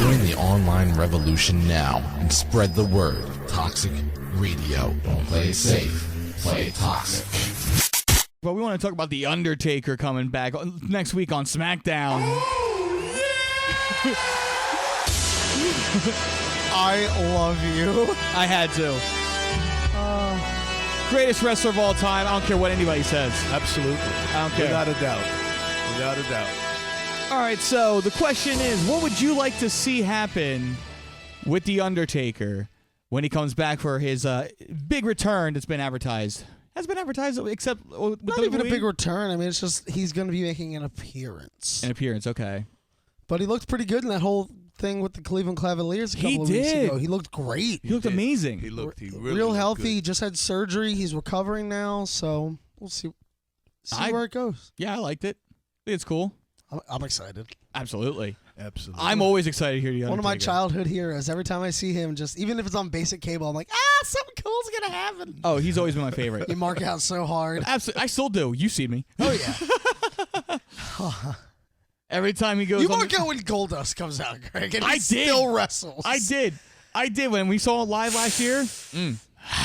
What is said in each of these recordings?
Join the online revolution now and spread the word. Toxic Radio. Don't play it safe. Play it toxic. But we want to talk about The Undertaker coming back next week on SmackDown. I love you. I had to. Greatest wrestler of all time. I don't care what anybody says. Absolutely. I don't care. Without a doubt. Without a doubt. All right, so the question is, what would you like to see happen with The Undertaker when he comes back for his big return that's been advertised? Has been advertised, except with Not even a big return. I mean, it's just he's going to be making an appearance. An appearance, okay. But he looked pretty good in that whole thing with the Cleveland Cavaliers a couple of weeks ago. He looked great. He looked amazing. He really real looked healthy. good. He just had surgery. He's recovering now, so we'll see where it goes. Yeah, I liked it. I think it's cool. I'm excited. Absolutely. Absolutely. I'm always excited to hear The Undertaker. One of my childhood heroes. Every time I see him, just even if it's on basic cable, I'm like, something cool's going to happen. Oh, he's always been my favorite. You mark out so hard. Absolutely. I still do. You see me. Oh, yeah. Every time he goes You on mark out when Goldust comes out, Greg, and I he did. still wrestles. I did. When we saw him live last year,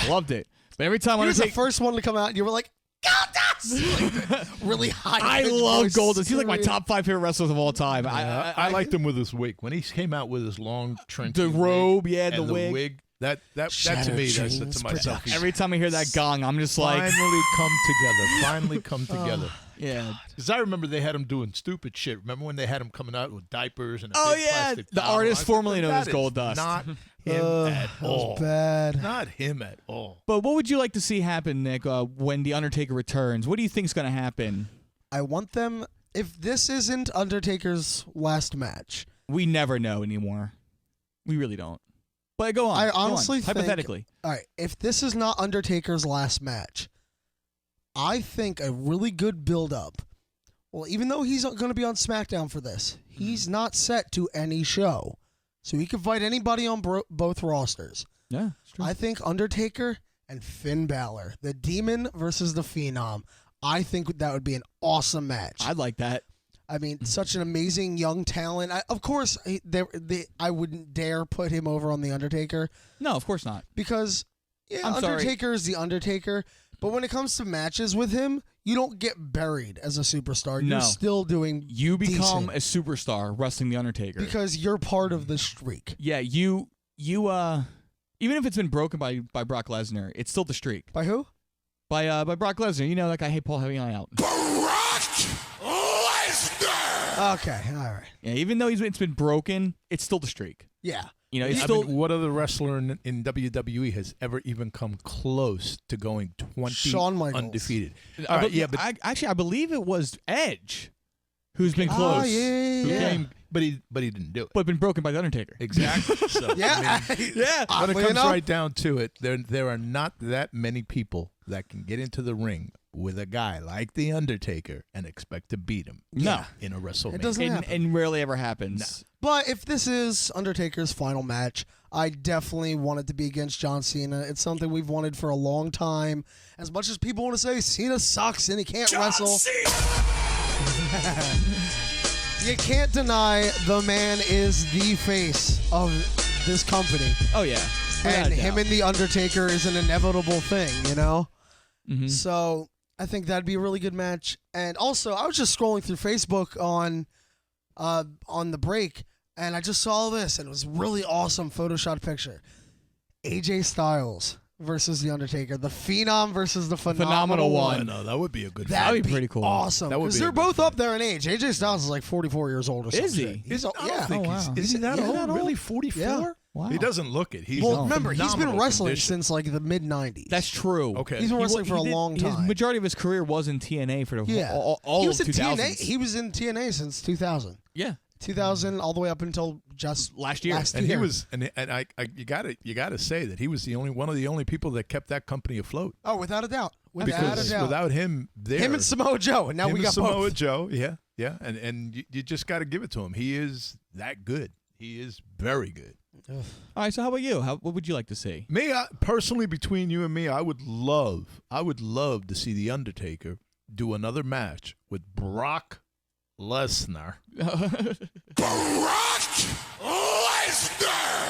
loved it. But every time He was the Undertaker... first one to come out, and you were like, Goldust! Like, really high. I love Goldust. He's like my top 5 favorite wrestlers of all time. I liked him with his wig. When he came out with his long trench The robe, yeah, the wig. That to me, I said to myself, Every time I hear that gong, I'm just like... Finally come together. Yeah. Because I remember they had him doing stupid shit. Remember when they had him coming out with diapers and a Oh, big yeah. plastic The towel? artist I formerly said, known as "That is Goldust." Not him at all. That was bad. Not him at all. But what would you like to see happen, Nick, when The Undertaker returns? What do you think is going to happen? I want them, if this isn't Undertaker's last match. We never know anymore. We really don't. But go on. I Go on. honestly think, hypothetically. all right, if this is not Undertaker's last match, I think a really good build-up. Well, even though he's going to be on SmackDown for this, he's not set to any show. So he can fight anybody on both rosters. Yeah, it's true. I think Undertaker and Finn Balor, the Demon versus the Phenom, I think that would be an awesome match. I'd like that. I mean, such an amazing young talent. Of course, I wouldn't dare put him over on The Undertaker. No, of course not. Because, I'm Undertaker is The Undertaker. But when it comes to matches with him, you don't get buried as a superstar. No. You're still doing You become decent a superstar wrestling The Undertaker. because you're part of the streak. Yeah, you even if it's been broken by Brock Lesnar, it's still the streak. By who? By Brock Lesnar. You know, like I hate Paul having an eye out. Okay, all right. Yeah, even though it's been broken, it's still the streak. Yeah. You know, it's I still mean, what other wrestler in WWE has ever even come close to going 20 Shawn Michaels. undefeated? I believe it was Edge who's been close. Oh, yeah. But he didn't do it. But been broken by The Undertaker. Exactly. So, Yeah. I mean, Yeah. when it Oddly comes enough. right down to it, there are not that many people that can get into the ring with a guy like The Undertaker and expect to beat him. No. In a WrestleMania. It doesn't happen. And rarely ever happens. But if this is Undertaker's final match, I definitely want it to be against John Cena. It's something we've wanted for a long time. As much as people want to say Cena sucks and he can't wrestle. You can't deny the man is the face of this company. Oh, yeah. And Without a him doubt. and The Undertaker is an inevitable thing, you know? Mhm. So I think that'd be a really good match. And also, I was just scrolling through Facebook on the break, and I just saw this, and it was a really awesome Photoshop picture. AJ Styles versus The Undertaker. The Phenom versus the Phenomenal One. No, that would be a good fight. That'd be pretty cool. Awesome. That would Because be a they're good both fight. up there in age. AJ Styles is like 44 years old or something. Is he? He's, I don't yeah. think he's- wow. Is he that old? that old? Really? 44? Yeah. Wow. He doesn't look it. He's Well, in remember, he's been phenomenal wrestling condition. since like the mid-90s. That's true. Okay. He's been wrestling for a He did- long His time. majority of his career was in TNA for the Yeah. all he of was in 2000s. TNA. He was in TNA since 2000. Yeah. 2000 all the way up until just Last year. And he was, and I you gotta say that he was one of the only people that kept that company afloat. Oh, without a doubt. Without Because a doubt. without him, Him and Samoa Joe, and now him we and got Samoa both. Joe, yeah, and you just got to give it to him. He is that good. He is very good. All right, so how about you? What would you like to see? Me, personally, between you and me, I would love to see The Undertaker do another match with Brock Lesnar. Brock Lesnar!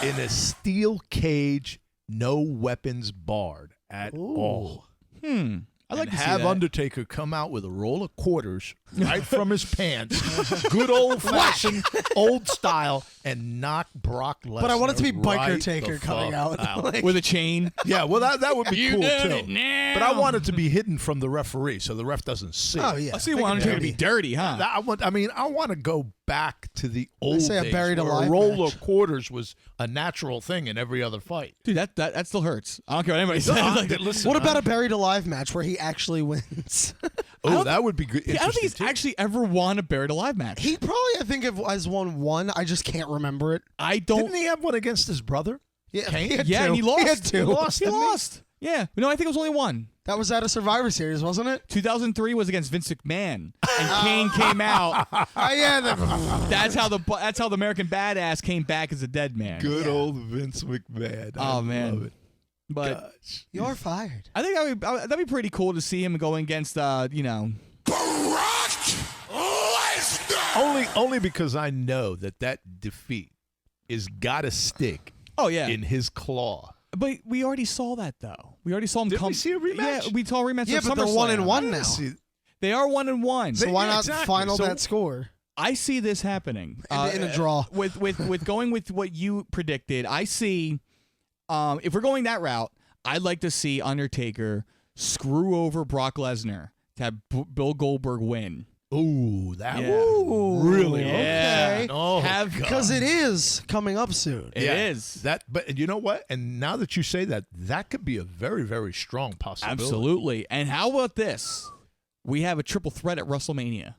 in a steel cage, no weapons barred at all. I like to see have that. Undertaker come out with a roll of quarters right from his pants, good old-fashioned, old style, and knock Brock Lesnar. But I want it to be Biker right Taker the coming fuck out. Like, with a chain. Yeah, well, that would be You cool, done too. it now. But I want it to be hidden from the referee so the ref doesn't see oh, it. yeah. I see one to be dirty, huh? I want to go back to the old say a days buried where alive a roll match. of quarters was a natural thing in every other fight. Dude, that still hurts. I don't care what anybody says. Like, Listen, What about a buried alive match where he actually wins? that would be good. I don't think he's actually ever won a buried alive match. He probably, I think, has won one. I just can't remember it. I don't. Didn't he have one against his brother? Yeah, Kane? he had Yeah, two. and he lost. He had two. He lost, He didn't he? lost. Yeah. No, I think it was only one. That was at a Survivor Series, wasn't it? 2003 was against Vince McMahon, and Kane came out. Oh, yeah. That's how the American Badass came back as a dead man. Good old Vince McMahon. Oh I man. love it. But Gosh. You're fired. I think that'd be pretty cool to see him going against Only because I know that defeat is gotta stick Oh yeah. in his claw. But we already saw that though. We already saw him Did come. we see a rematch? Yeah, we saw a rematch. Yeah, at but they're SummerSlam. 1-1 now. They are 1-1. So why Yeah, not exactly. final So- that score? I see this happening In a draw. with going with what you predicted. I see if we're going that route, I'd like to see Undertaker screw over Brock Lesnar to have Bill Goldberg win. Ooh, that Yeah. would really Yeah. Okay. Oh, Have- God. Because it is coming up soon. It is. But you know what? And now that you say that, that could be a very, very strong possibility. Absolutely. And how about this? We have a triple threat at WrestleMania.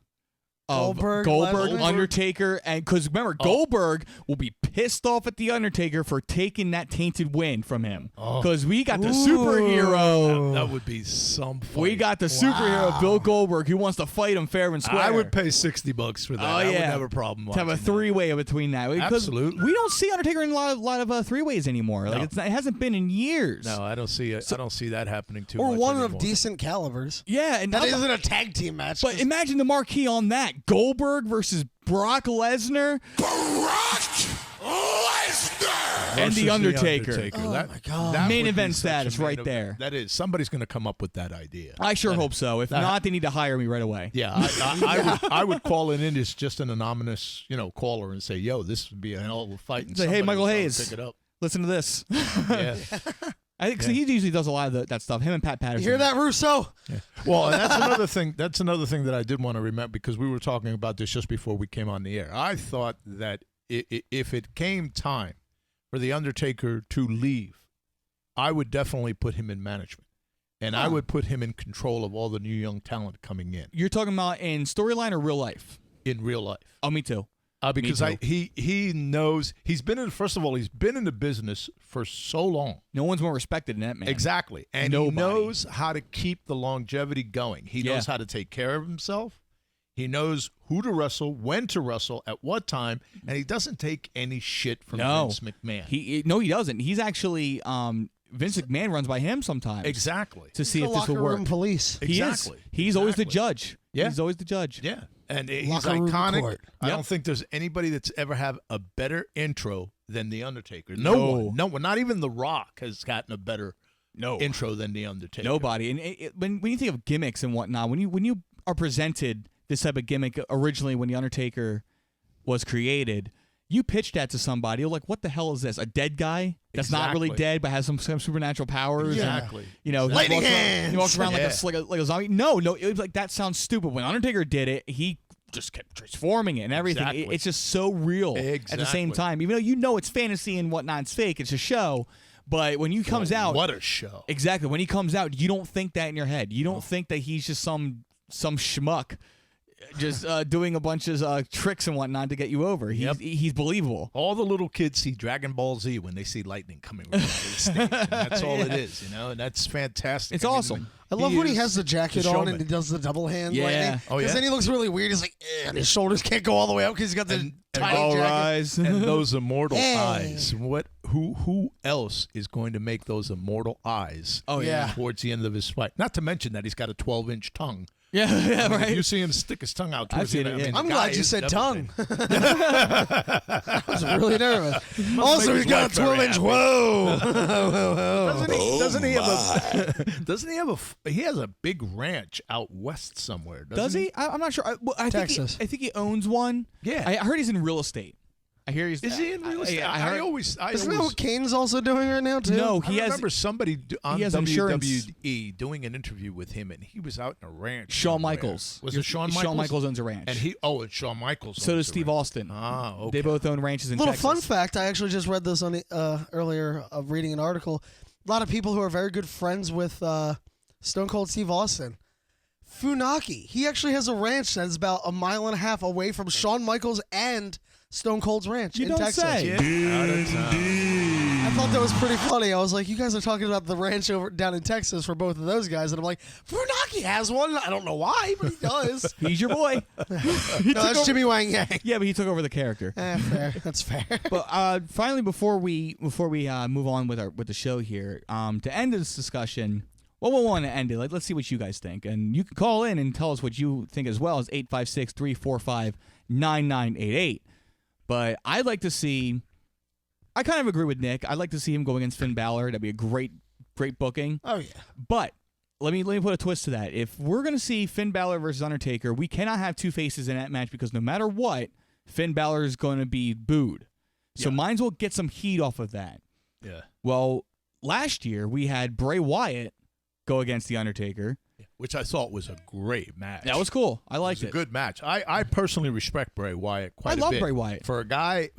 Of Goldberg, Goldberg, Lesnar? Undertaker, and because remember, Goldberg will be pissed off at the Undertaker for taking that tainted win from him. Because we got the superhero. That would be some fight. We got the superhero Bill Goldberg who wants to fight him fair and square. I would pay $60 for that. Oh, I wouldn't yeah. have a problem to have a watching that. three-way between that. Because Absolutely. we don't see Undertaker in a lot of three-ways anymore. Like No. it hasn't been in years. No, I don't see it. I don't see that happening too Or much one anymore. of decent calibers. Yeah, and That isn't a tag team match. But imagine the marquee on that: Goldberg versus Brock Lesnar. And Versus The Undertaker. Oh, That- my God. that Main would be event such a status main right event. there. That is. Somebody's going to come up with that idea. I sure hope so. If not, they need to hire me right away. Yeah, I would call it in as just an anonymous, caller and say, "Yo, this would be an hell of a fight." And Say, hey, somebody Michael would come Hayes. pick it up. Listen to this. Yeah. I think 'cause he usually does a lot of that stuff. Him and Pat Patterson. you hear that, Russo? Well, and that's another thing. That's another thing that I did want to remember because we were talking about this just before we came on the air. I thought that if it came time for the Undertaker to leave, I would definitely put him in management, and I would put him in control of all the new young talent coming in You're talking about in storyline or real life? in real life. Oh, me too. Because Me too. he knows he's been in. First of all, he's been in the business for so long. No one's more respected than that man. Exactly. And Nobody. he knows how to keep the longevity going. He Yeah. knows how to take care of himself. He knows who to wrestle, when to wrestle, at what time, and he doesn't take any shit from No. Vince McMahon. He doesn't. He's actually Vince McMahon runs by him sometimes. Exactly. To see The if this locker will work. room police. He Exactly. is. He's always the Exactly. judge. Yeah. He's always the judge. Yeah. And he's Locker room iconic. court. I Yep. don't think there's anybody that's ever had a better intro than The Undertaker. No. No one. Not even The Rock has gotten a better No. intro than The Undertaker. Nobody. And when you think of gimmicks and whatnot, when you are presented this type of gimmick originally when The Undertaker was created, you pitch that to somebody, you're like, what the hell is this? A dead guy that's not really Exactly. dead but has some supernatural powers? and, Exactly. you know, he Lightning walks around- hands. he walks around Yeah. like a zombie. No, it was like that sounds stupid. When Undertaker did it, he just kept transforming it and everything. Exactly. It's just so real at the same Exactly. time. Even though you know it's fantasy and whatnot, it's fake, it's a show. But when he comes out, What a show. exactly, when he comes out, you don't think that in your head. You don't think that he's just some schmuck just doing a bunch of tricks and whatnot to get you over. He's believable. All the little kids see Dragon Ball Z when they see lightning coming around the stage. And that's all it is, and that's fantastic. It's awesome. I love when he is has the jacket the on showman. and he does the double hand Yeah. lightning. Oh, yeah? then he looks really weird. He's like, and his shoulders can't go all the way up because he's got the And tiny All jacket. rise. And those immortal Hey. eyes. Who else is going to make those immortal eyes Oh, yeah. towards the end of his fight? Not to mention that he's got a 12-inch tongue Yeah, right. If you see him stick his tongue out towards I've seen it, it, yeah. I'm glad you said tongue. I was really nervous. Also, he's got a 12-inch. Whoa. Doesn't he have a? He has a big ranch out west somewhere. Does he? I'm not sure. I Texas. think he owns one. Yeah. I heard he's in real estate. I hear he's. Is he in real estate? I heard, Isn't that what Kane's also doing right now, too? No, I remember somebody on has insurance. WWE doing an interview with him, and he was out in a ranch. Shawn somewhere. Michaels. Was it Shawn Michaels? Shawn Michaels owns a ranch. And and Shawn Michaels. So owns does the Steve ranch. Austin. Ah, okay. They both own ranches in Little Texas. fun fact, I actually just read this on earlier of reading an article. A lot of people who are very good friends with Stone Cold Steve Austin. Funaki, he actually has a ranch that's about 1.5 miles away from Shawn Michaels and Stone Cold's ranch You in don't Texas. say. I thought that was pretty funny. I was like, you guys are talking about the ranch over down in Texas for both of those guys, and I'm like, Funaki has one. I don't know why, but he does. He's your boy. No, that's Jimmy Wang Yang. Yeah, but he took over the character. Fair. That's fair. But finally, before we move on with the show here, to end this discussion, well, we'll want to end it. Let's see what you guys think, and you can call in and tell us what you think as well as 856-345-9988. But I'd like to see. I kind of agree with Nick. I'd like to see him go against Finn Balor. That'd be a great booking. Oh yeah. But let me put a twist to that. If we're gonna see Finn Balor versus Undertaker, we cannot have two faces in that match because no matter what, Finn Balor is going to be booed. So might as well get some heat off of that. Yeah. Well, last year we had Bray Wyatt go against the Undertaker, Which I thought was a great match. that was cool. I liked It was a good match. I personally respect Bray Wyatt quite a bit. I love Bray Wyatt. For a guy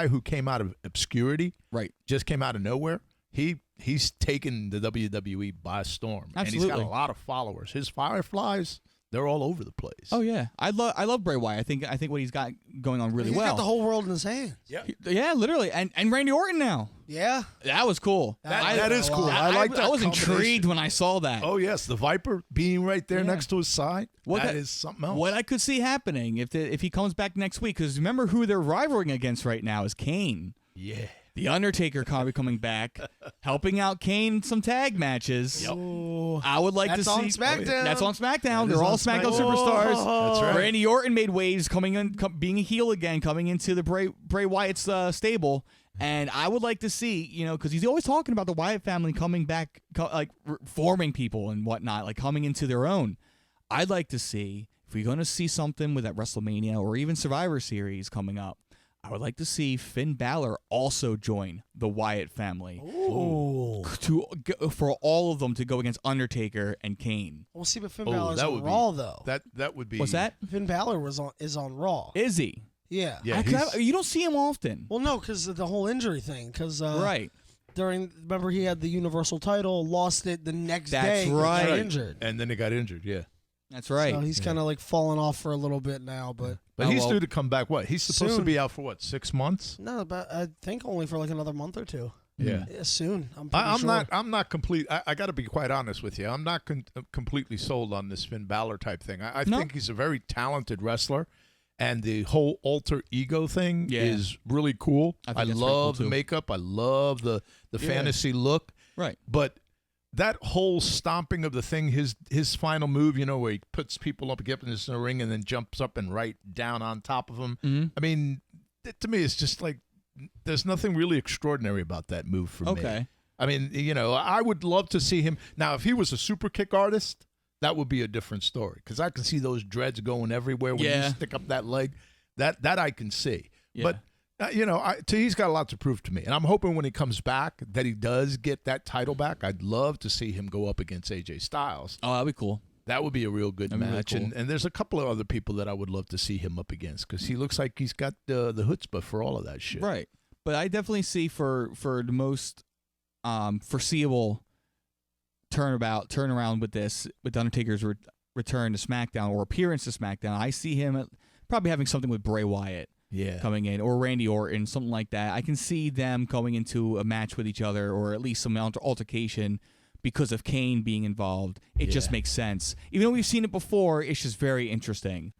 who came out of obscurity, Right. just came out of nowhere, he's taken the WWE by storm. Absolutely. And he's got a lot of followers. His Fireflies, they're all over the place. Oh yeah, I love Bray Wyatt. I think what he's got going on really He's well. got the whole world in his hands. Yeah. Yeah, literally, and Randy Orton now. Yeah. That was cool. That is cool. I like that I was combination. intrigued when I saw that. Oh, yes. The Viper being right there Yeah. next to his side. What That I- is something else. What I could see happening if he comes back next week, because remember who they're rivaling against right now is Kane. Yeah. The Undertaker coming back, helping out Kane in some tag matches. Oh. I would like That's to on see. SmackDown. That's on SmackDown. That They're is all on SmackDown SmackDown. superstars. That's right. Randy Orton made waves being a heel again, coming into the Bray Wyatt's stable. And I would like to see, because he's always talking about the Wyatt family coming back, forming people and whatnot, like coming into their own. I'd like to see, if we're going to see something with that WrestleMania or even Survivor Series coming up, I would like to see Finn Balor also join the Wyatt family. Ooh. For all of them to go against Undertaker and Kane. We'll see, but Finn Oh, Balor's that on would Raw be, though. That would be. What's that? Finn Balor is on Raw. Is he? Yeah. Yeah. You don't see him often. Well, no, because of the whole injury thing. Because Right. remember he had the Universal title, lost it the next That's day, right. got injured. And then he got injured. Yeah. That's right. So he's kind of like falling off for a little bit now, but But Oh, he's well. due to come back. What? He's supposed to Soon. be out for what? 6 months? no, but I think only for like another month or two. Yeah. Yeah, soon. I'm pretty sure. I'm not complete. I got to be quite honest with you. I'm not completely sold on this Finn Balor type thing. I No. think he's a very talented wrestler, and the whole alter ego thing Yeah. is really cool. I think I that's very love cool, the too. makeup. I love the fantasy look. Right. But that whole stomping of the thing, his final move, where he puts people up against the ring and then jumps up and right down on top of them. Mm-hmm. I mean, to me, it's just like there's nothing really extraordinary about that move for me. Okay. I mean, I would love to see him. Now, if he was a super kick artist, that would be a different story because I can see those dreads going everywhere when Yeah. you stick up that leg. That I can see. Yeah. But, he's got a lot to prove to me. And I'm hoping when he comes back that he does get that title back. I'd love to see him go up against AJ Styles. Oh, that'd be cool. That would be a real good That'd be really match. cool. And there's a couple of other people that I would love to see him up against because he looks like he's got the chutzpah for all of that shit. Right. But I definitely see for the most foreseeable turnaround with Undertaker's return to SmackDown or appearance to SmackDown, I see him probably having something with Bray Wyatt. Yeah. Coming in, or Randy Orton, something like that. I can see them going into a match with each other, or at least some altercation because of Kane being involved. It just makes sense. Even though we've seen it before, it's just very interesting.